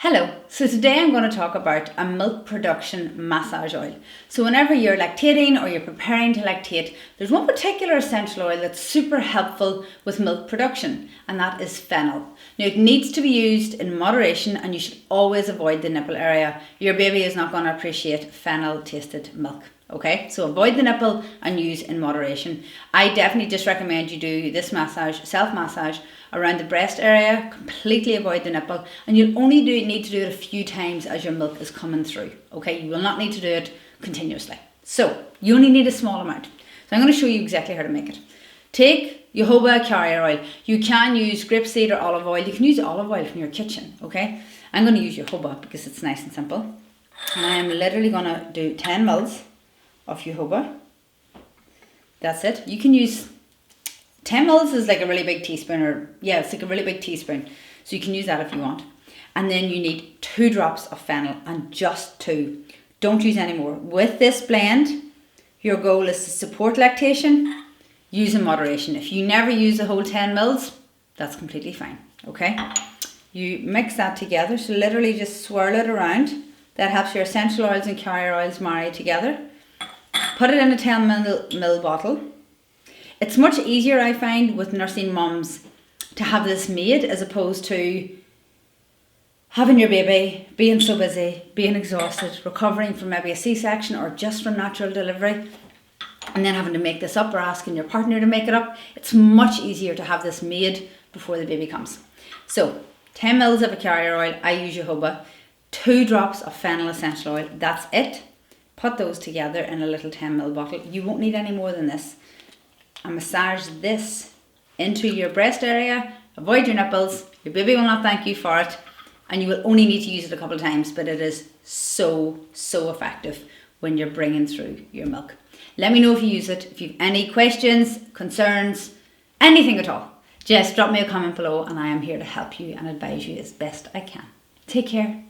Hello, so today I'm going to talk about a milk production massage oil. So whenever you're lactating or you're preparing to lactate, there's one particular essential oil that's super helpful with milk production, and that is fennel. Now it needs to be used in moderation and you should always avoid the nipple area. Your baby is not going to appreciate fennel tasted milk. Okay, so avoid the nipple and use in moderation. I definitely just recommend you do this massage, self-massage, around the breast area. Completely avoid the nipple, and you'll only need to do it a few times as your milk is coming through. Okay, you will not need to do it continuously. So you only need a small amount. So I'm going to show you exactly how to make it. Take jojoba carrier oil. You can use grapeseed or olive oil. You can use olive oil from your kitchen. Okay, I'm going to use jojoba because it's nice and simple. And I am literally going to do 10 mils of jojoba. That's it. You can use 10 mils is like a really big teaspoon, or yeah, it's like a really big teaspoon. So you can use that if you want. And then you need 2 drops of fennel, and just 2. Don't use any more. With this blend, your goal is to support lactation. Use in moderation. If you never use the whole 10 mils, that's completely fine. Okay. You mix that together. So literally just swirl it around. That helps your essential oils and carrier oils marry together. Put it in a 10 ml bottle. It's much easier, I find, with nursing mums to have this made as opposed to having your baby, being so busy, being exhausted, recovering from maybe a C-section or just from natural delivery, and then having to make this up or asking your partner to make it up. It's much easier to have this made before the baby comes. So 10 mils of a carrier oil, I use jojoba, 2 drops of fennel essential oil, that's it. Put those together in a little 10 ml bottle. You won't need any more than this. And massage this into your breast area. Avoid your nipples. Your baby will not thank you for it. And you will only need to use it a couple of times, but it is so effective when you're bringing through your milk. Let me know if you use it. If you have any questions, concerns, anything at all, just drop me a comment below and I am here to help you and advise you as best I can. Take care.